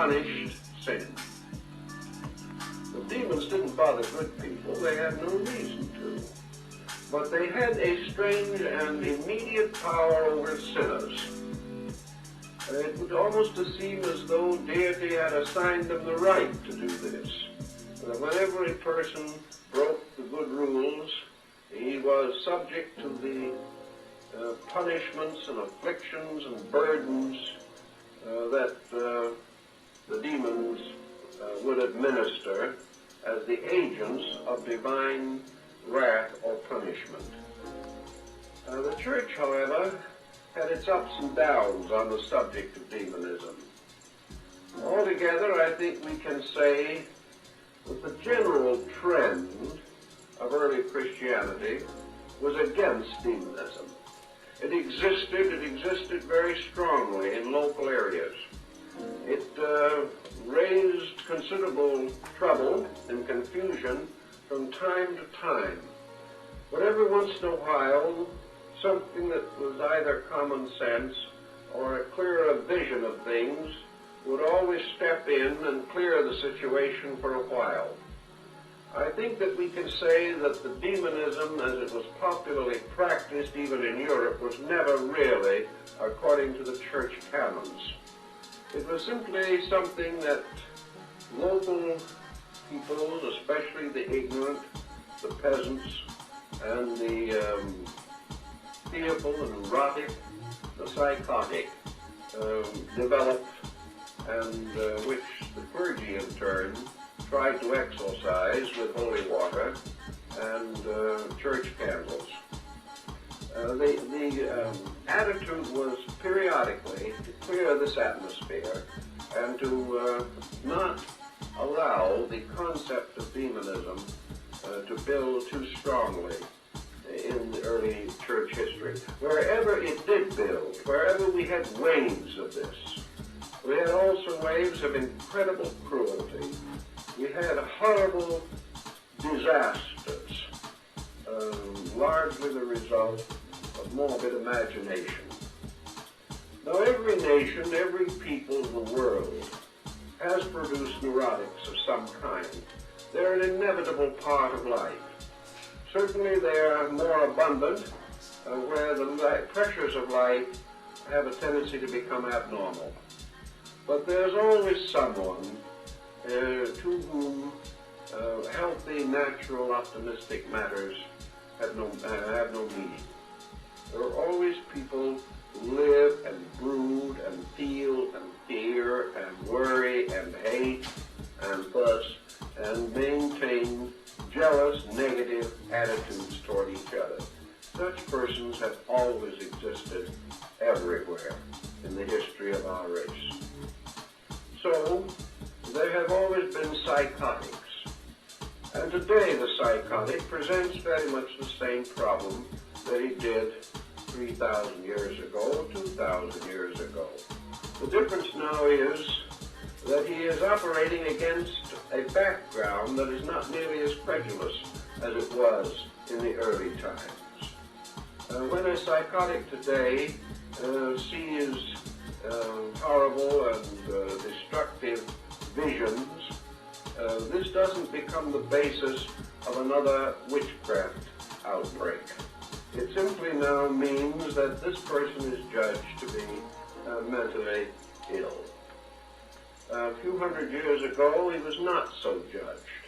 punished sin. The demons didn't bother good people. They had no reason to. But they had a strange and immediate power over sinners. It would almost seem as though deity had assigned them the right to do this. Whenever a person broke the good rules, he was subject to the punishments and afflictions and burdens that the demons would administer as the agents of divine wrath or punishment. The church, however, had its ups and downs on the subject of demonism. Altogether, I think we can say that the general trend of early Christianity was against demonism. It existed very strongly in local areas. It raised considerable trouble and confusion from time to time. But every once in a while, something that was either common sense or a clearer vision of things would always step in and clear the situation for a while. I think that we can say that the demonism, as it was popularly practiced even in Europe, was never really according to the church canons. It was simply something that local people, especially the ignorant, the peasants, and the fearful and neurotic, the psychotic, developed, and which the clergy in turn tried to exorcise with holy water and church candles. The attitude was periodically to clear this atmosphere and to not allow the concept of demonism to build too strongly in the early church history. Wherever it did build, wherever we had waves of this, we had also waves of incredible cruelty. We had horrible disasters, largely the result of morbid imagination. Now, every nation, every people of the world has produced neurotics of some kind. They're an inevitable part of life. Certainly they are more abundant where the pressures of life have a tendency to become abnormal. But there's always someone to whom healthy, natural, optimistic matters have no meaning. There are always people who live and brood and feel and fear and worry and hate and fuss and maintain jealous, negative attitudes toward each other. Such persons have always existed everywhere in the history of our race. So, there have always been psychotics. And today the psychotic presents very much the same problem that he did 3,000 years ago, 2,000 years ago. The difference now is that he is operating against a background that is not nearly as credulous as it was in the early times. When a psychotic today sees horrible and destructive visions, this doesn't become the basis of another witchcraft outbreak. It simply now means that this person is judged to be mentally ill. A few hundred years ago, he was not so judged.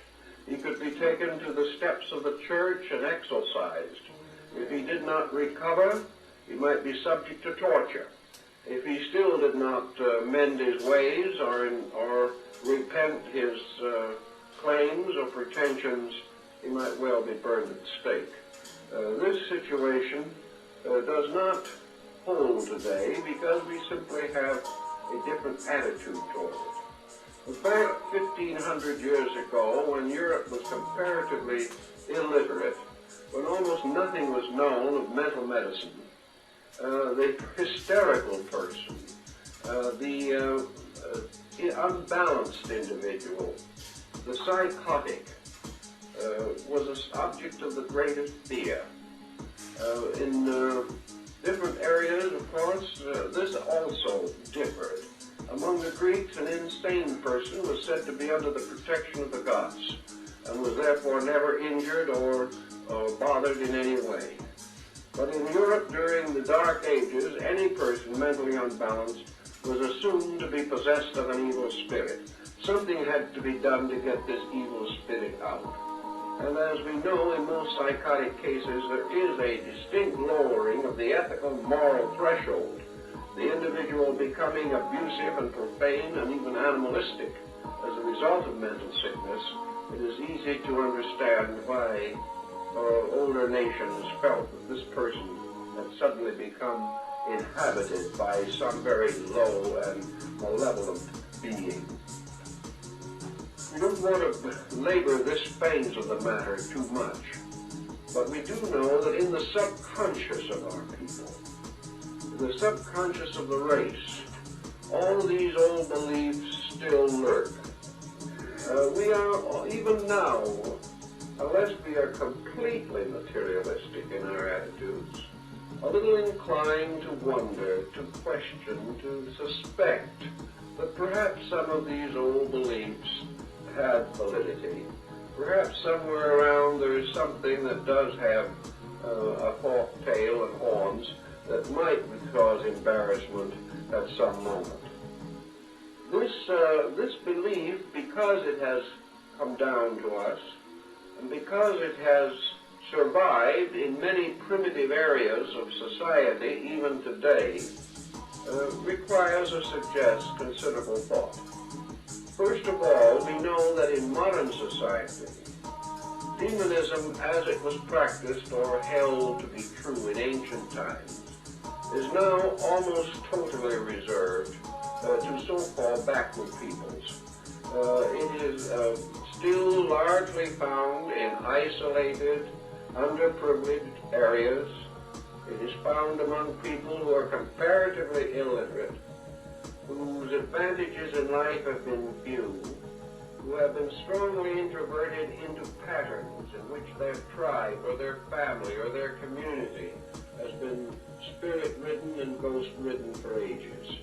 He could be taken to the steps of the church and exorcised. If he did not recover, he might be subject to torture. If he still did not mend his ways or repent his claims or pretensions, he might well be burned at the stake. This situation does not hold today because we simply have a different attitude toward it. In fact, 1,500 years ago, when Europe was comparatively illiterate, when almost nothing was known of mental medicine, the hysterical person, the unbalanced individual, the psychotic, was an object of the greatest fear. In different areas, of course, this also differed. Among the Greeks, an insane person was said to be under the protection of the gods and was therefore never injured or bothered in any way. But in Europe during the Dark Ages, any person mentally unbalanced was assumed to be possessed of an evil spirit. Something had to be done to get this evil spirit out. And as we know, in most psychotic cases, there is a distinct lowering of the ethical moral threshold, the individual becoming abusive and profane and even animalistic as a result of mental sickness. It is easy to understand why older nations felt that this person had suddenly become inhabited by some very low and malevolent being. We don't want to labor this phase of the matter too much, but we do know that in the subconscious of our people, in the subconscious of the race, all these old beliefs still lurk. We are, even now, unless we are completely materialistic in our attitudes, a little inclined to wonder, to question, to suspect that perhaps some of these old beliefs had validity. Perhaps somewhere around there is something that does have a forked tail and horns that might cause embarrassment at some moment. This belief, because it has come down to us, and because it has survived in many primitive areas of society, even today, requires or suggests considerable thought. First of all, we know that in modern society, demonism as it was practiced or held to be true in ancient times is now almost totally reserved to so-called backward peoples. It is still largely found in isolated, underprivileged areas. It is found among people who are comparatively illiterate, whose advantages in life have been few, who have been strongly introverted into patterns in which their tribe or their family or their community has been spirit-ridden and ghost-ridden for ages.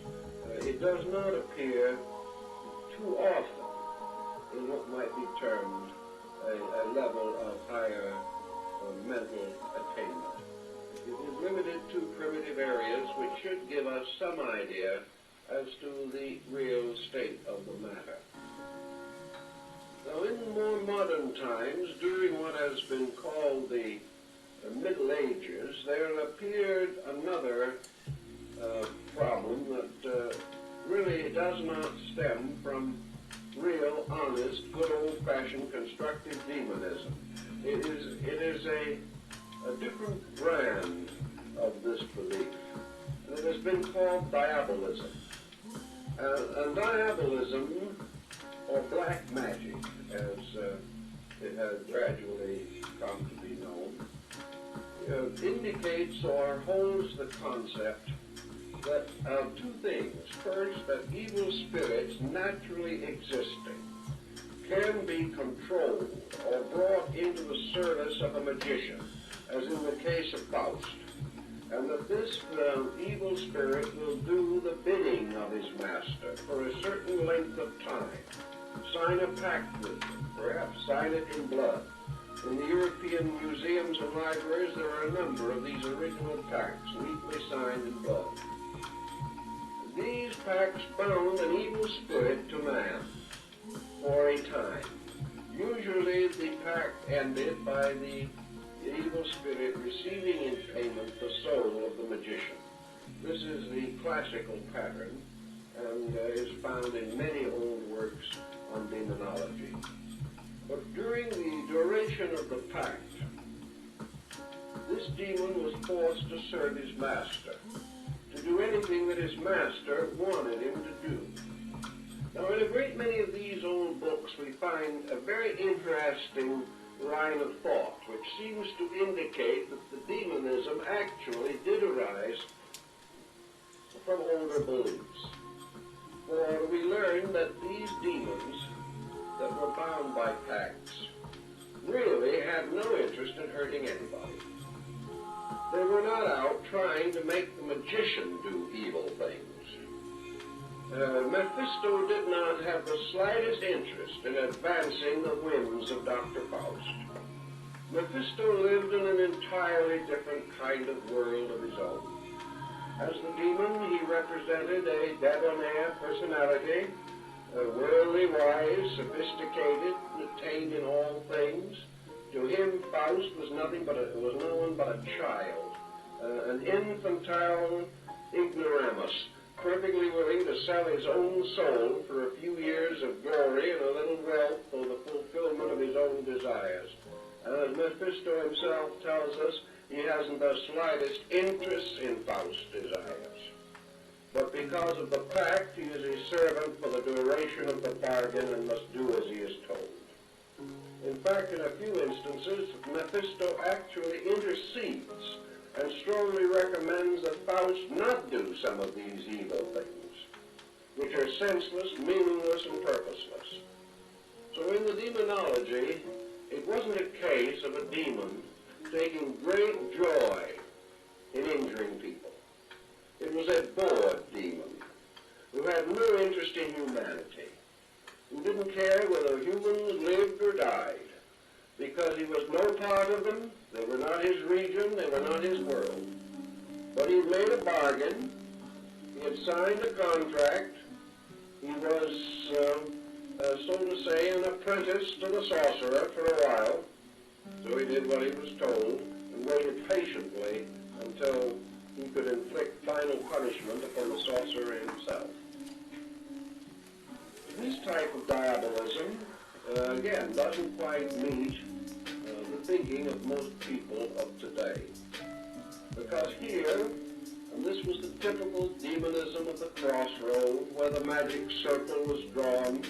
It does not appear too often in what might be termed a level of higher mental attainment. It is limited to primitive areas, which should give us some idea as to the real state of the matter. Now, in more modern times, during what has been called the Middle Ages, there appeared another problem that really does not stem from real, honest, good old-fashioned constructive demonism. It is a different brand of this belief. It has been called diabolism. And diabolism, or black magic, as it has gradually come to be known, indicates or holds the concept that of two things. First, that evil spirits naturally existing can be controlled or brought into the service of a magician, as in the case of Faust, and that this evil spirit will do the bidding of his master for a certain length of time, sign a pact with him, perhaps sign it in blood. In the European museums and libraries, there are a number of these original pacts, neatly signed in blood. These pacts bound an evil spirit to man for a time. Usually the pact ended by the evil spirit receiving in payment the soul of the magician. This is the classical pattern and is found in many old works on demonology. But during the duration of the pact, this demon was forced to serve his master, to do anything that his master wanted him to do. Now, in a great many of these old books, we find a very interesting line of thought, which seems to indicate that the demonism actually did arise from older beliefs. For we learn that these demons that were bound by pacts really had no interest in hurting anybody. They were not out trying to make the magician do evil things. Mephisto did not have the slightest interest in advancing the whims of Dr. Faust. Mephisto lived in an entirely different kind of world of his own. As the demon, he represented a debonair personality, worldly wise, sophisticated, attained in all things. To him, Faust was no one but a child, an infantile ignoramus, perfectly willing to sell his own soul for a few years of glory and a little wealth for the fulfillment of his own desires. And as Mephisto himself tells us, he hasn't the slightest interest in Faust's desires. But because of the pact, he is his servant for the duration of the bargain and must do as he is told. In fact, in a few instances, Mephisto actually intercedes and strongly recommends that Faust not do some of these evil things, which are senseless, meaningless, and purposeless. So in the demonology, it wasn't a case of a demon taking great joy in injuring people. It was a bored demon who had no interest in humanity, who didn't care whether humans lived or died, because he was no part of them. They were not his region, they were not his world. But he made a bargain, he had signed a contract, he was, so to say, an apprentice to the sorcerer for a while, so he did what he was told and waited patiently until he could inflict final punishment upon the sorcerer himself. This type of diabolism, again, doesn't quite meet the thinking of most people of today. Because here, and this was the typical demonism of the crossroad, where the magic circle was drawn,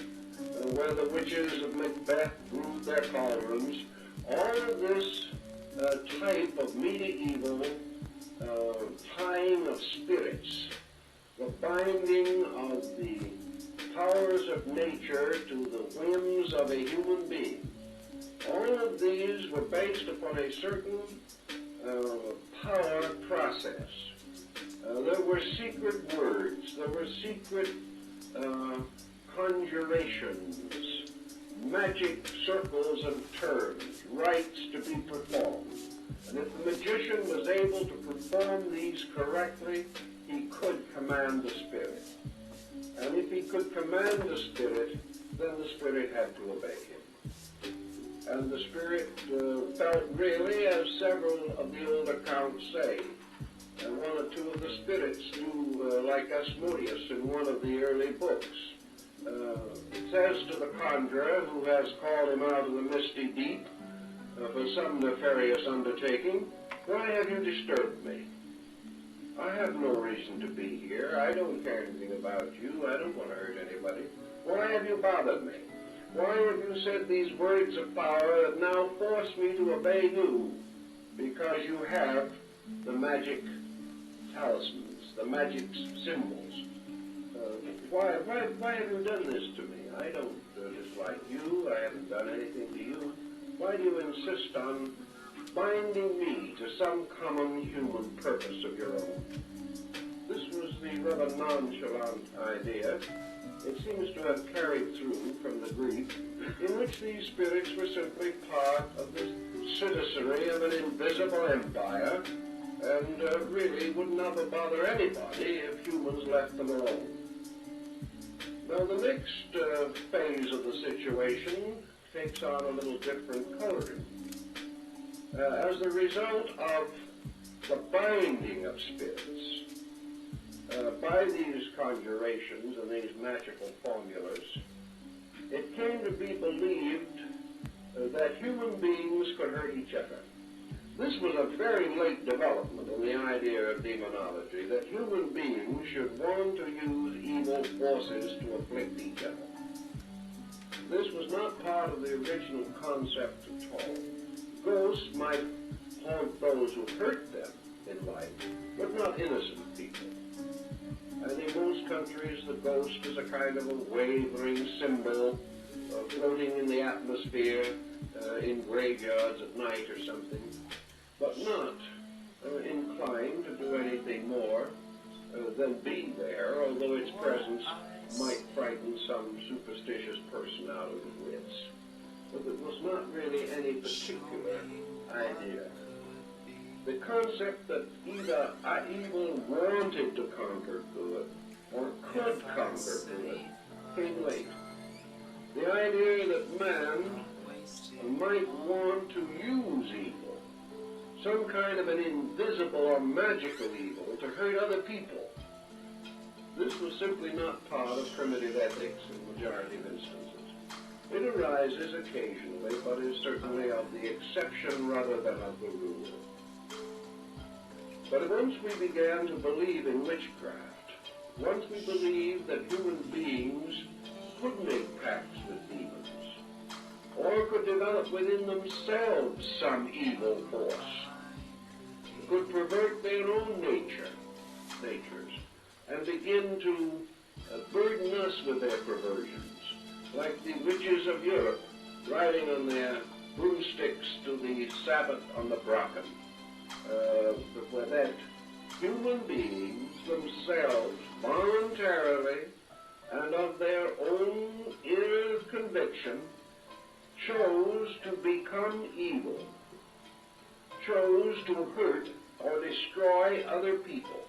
where the witches of Macbeth brewed their cauldrons, all of this type of medieval tying of spirits, the binding of the powers of nature to the whims of a human being, all of these were based upon a certain power process. There were secret words, there were secret conjurations, magic circles and terms, rites to be performed. And if the magician was able to perform these correctly, he could command the spirit. And if he could command the spirit, then the spirit had to obey him. And the spirit felt really, as several of the old accounts say, and one or two of the spirits do, like Asmodeus in one of the early books, says to the conjurer who has called him out of the misty deep for some nefarious undertaking, "Why have you disturbed me? I have no reason to be here. I don't care anything about you. I don't want to hurt anybody. Why have you bothered me? Why have you said these words of power that now force me to obey you? Because you have the magic talismans, the magic symbols. Why have you done this to me? I don't dislike you. I haven't done anything to you. Why do you insist on binding me to some common human purpose of your own?" This was the rather nonchalant idea. It seems to have carried through from the Greek, in which these spirits were simply part of the citizenry of an invisible empire, and really would never bother anybody if humans left them alone. Now, the next phase of the situation takes on a little different coloring. As a result of the binding of spirits by these conjurations and these magical formulas, it came to be believed that human beings could hurt each other. This was a very late development in the idea of demonology, that human beings should want to use evil forces to afflict each other. This was not part of the original concept at all. Ghosts might haunt those who hurt them in life, but not innocent people. And in most countries, the ghost is a kind of a wavering symbol floating in the atmosphere in graveyards at night or something, but not inclined to do anything more than be there, although its presence might frighten some superstitious person out of his wits. But it was not really any particular idea. The concept that either evil wanted to conquer good or could conquer good came late. The idea that man might want to use evil, some kind of an invisible or magical evil, to hurt other people. This was simply not part of primitive ethics in the majority of instances. It arises occasionally, but is certainly of the exception rather than of the rule. But once we began to believe in witchcraft, once we believed that human beings could make pacts with demons, or could develop within themselves some evil force, could pervert their own natures, and begin to burden us with their perversions, like the witches of Europe riding on their broomsticks to the Sabbath on the Brocken, where that human beings themselves voluntarily and of their own inner conviction chose to become evil, chose to hurt or destroy other people,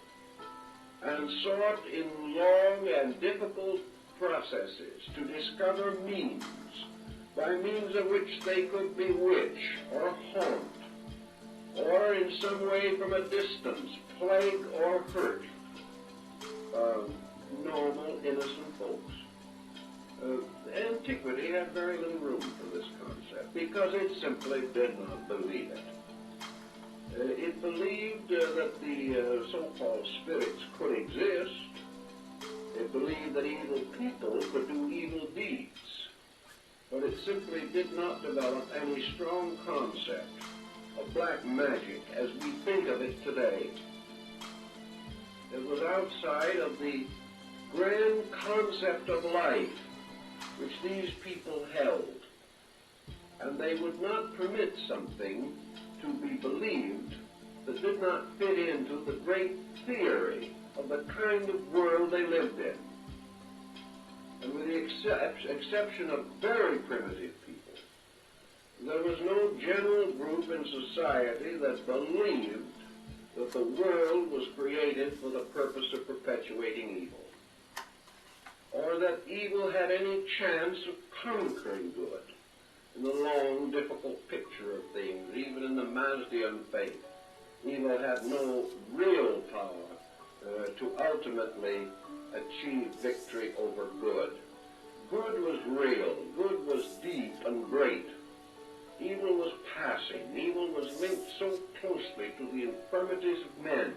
and sought in long and difficult processes to discover means, by means of which they could bewitch or haunt, or in some way from a distance plague or hurt normal, innocent folks. Antiquity had very little room for this concept because it simply did not believe it. It believed that the so-called spirits could exist. It believed that evil people could do evil deeds. But it simply did not develop any strong concept of black magic as we think of it today. It was outside of the grand concept of life which these people held. And they would not permit something to be believed that did not fit into the great theory of the kind of world they lived in. And with the exception of very primitive people, there was no general group in society that believed that the world was created for the purpose of perpetuating evil, or that evil had any chance of conquering good. In the long, difficult picture of things, even in the Mazdian faith, evil had no real power to ultimately achieve victory over good. Good was real. Good was deep and great. Evil was passing. Evil was linked so closely to the infirmities of men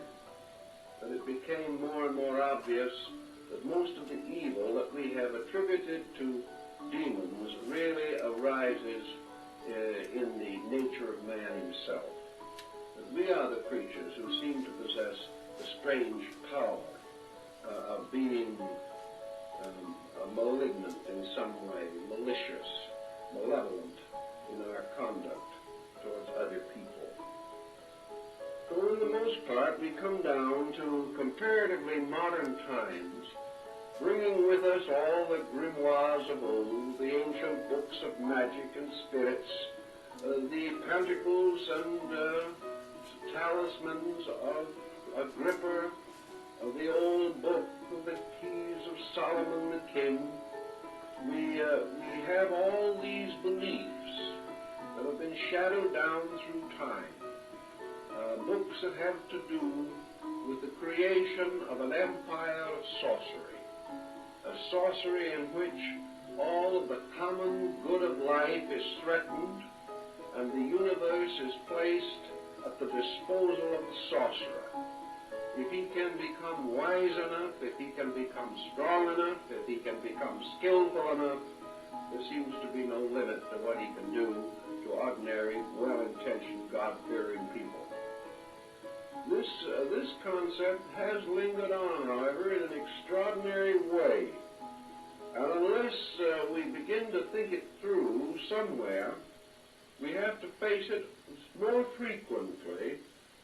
that it became more and more obvious that most of the evil that we have attributed to demons really arises in the nature of man himself. That we are the creatures who seem to possess the strange power of being malignant in some way, malicious, malevolent in our conduct towards other people. So in the most part, we come down to comparatively modern times, bringing with us all the grimoires of old, the ancient books of magic and spirits, the panticles and talismans of Agrippa, of the old book of the Keys of Solomon the King. We have all these beliefs that have been shadowed down through time, books that have to do with the creation of an empire of sorcery, a sorcery in which all of the common good of life is threatened and the universe is placed at the disposal of the sorcerer. If he can become wise enough, if he can become strong enough, if he can become skillful enough, there seems to be no limit to what he can do to ordinary, well-intentioned, God-fearing people. This concept has lingered on, however, in an extraordinary way. And unless we begin to think it through somewhere, we have to face it more frequently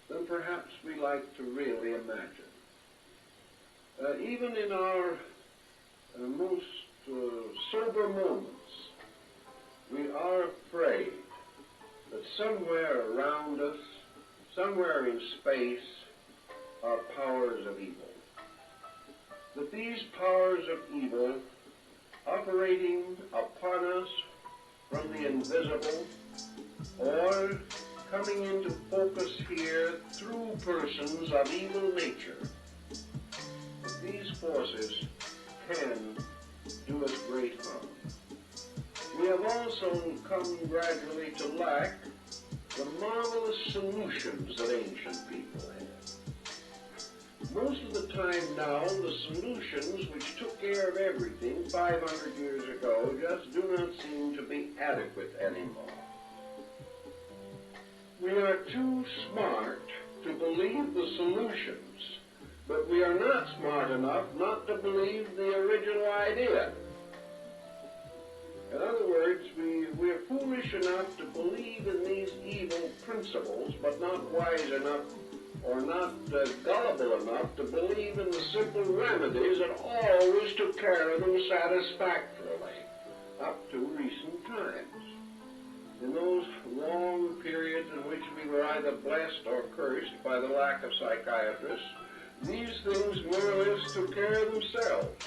than perhaps we like to really imagine. Even in our most sober moments, we are afraid that somewhere around us, somewhere in space, are powers of evil. That these powers of evil, operating upon us from the invisible, or coming into focus here through persons of evil nature, that these forces can do us great harm. We have also come gradually to lack the marvelous solutions that ancient people had. Most of the time now, the solutions which took care of everything 500 years ago just do not seem to be adequate anymore. We are too smart to believe the solutions, but we are not smart enough not to believe the original idea. In other words, we are foolish enough to believe in these evil principles, but not wise enough or not gullible enough to believe in the simple remedies that always took care of them satisfactorily up to recent times. In those long periods in which we were either blessed or cursed by the lack of psychiatrists, these things more or less took care of themselves.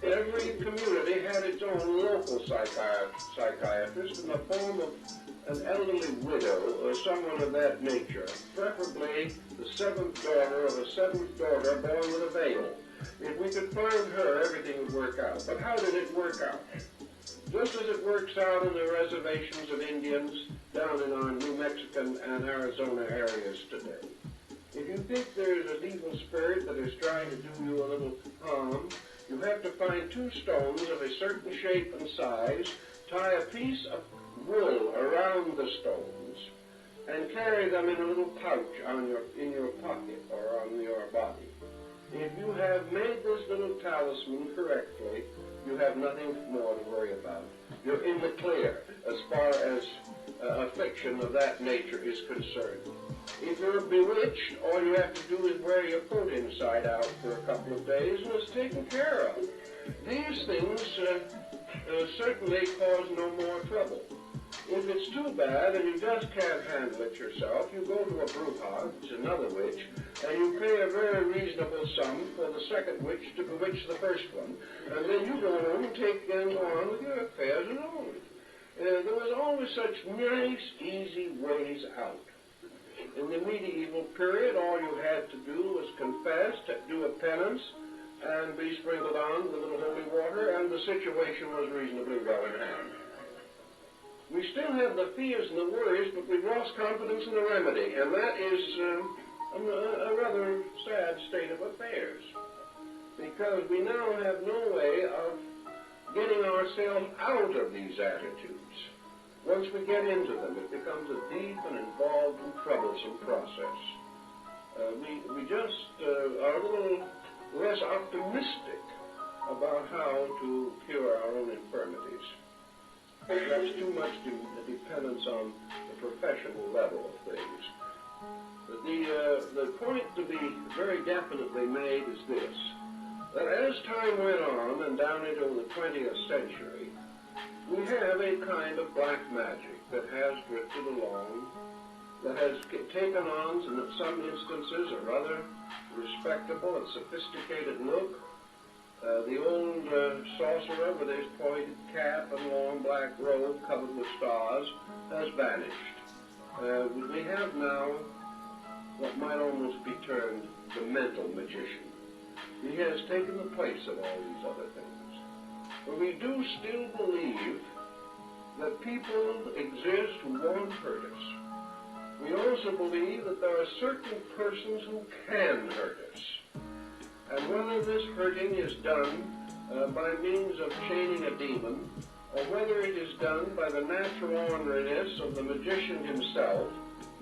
Every community had its own local psychiatrist in the form of an elderly widow or someone of that nature, preferably the seventh daughter of a seventh daughter born with a veil. If we could find her, everything would work out. But how did it work out? Just as it works out in the reservations of Indians down in our New Mexican and Arizona areas today. If you think there's an evil spirit that is trying to do you a little harm, you have to find two stones of a certain shape and size, tie a piece of wool around the stones, and carry them in a little pouch in your pocket or on your body. If you have made this little talisman correctly, you have nothing more to worry about. You're in the clear as far as affliction of that nature is concerned. If you're bewitched, all you have to do is wear your coat inside out for a couple of days and it's taken care of. These things certainly cause no more trouble. If it's too bad and you just can't handle it yourself, you go to a brewhog, it's another witch, and you pay a very reasonable sum for the second witch to bewitch the first one, and then you go home and take them on with your affairs alone. There was always such nice, easy ways out. In the medieval period, all you had to do was confess, do a penance, and be sprinkled on with a little holy water, and the situation was reasonably well in hand. We still have the fears and the worries, but we've lost confidence in the remedy, and that is a rather sad state of affairs, because we now have no way of getting ourselves out of these attitudes. Once we get into them, it becomes a deep and involved and troublesome process. We just are a little less optimistic about how to cure our own infirmities. That's too much dependence on the professional level of things. The point to be very definitely made is this, that as time went on and down into the 20th century, we have a kind of black magic that has drifted along, that has taken on, in some instances, a rather respectable and sophisticated look. The old sorcerer with his pointed cap and long black robe covered with stars has vanished. We have now what might almost be termed the mental magician. He has taken the place of all these other things. But we do still believe that people exist who won't hurt us. We also believe that there are certain persons who can hurt us. And whether this hurting is done by means of chaining a demon, or whether it is done by the natural orneriness of the magician himself,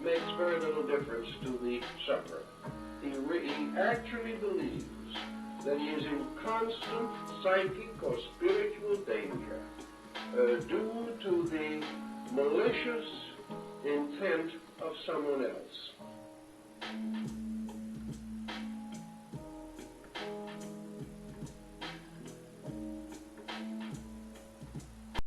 makes very little difference to the sufferer. He actually believes that he is in constant psychic or spiritual danger due to the malicious intent of someone else.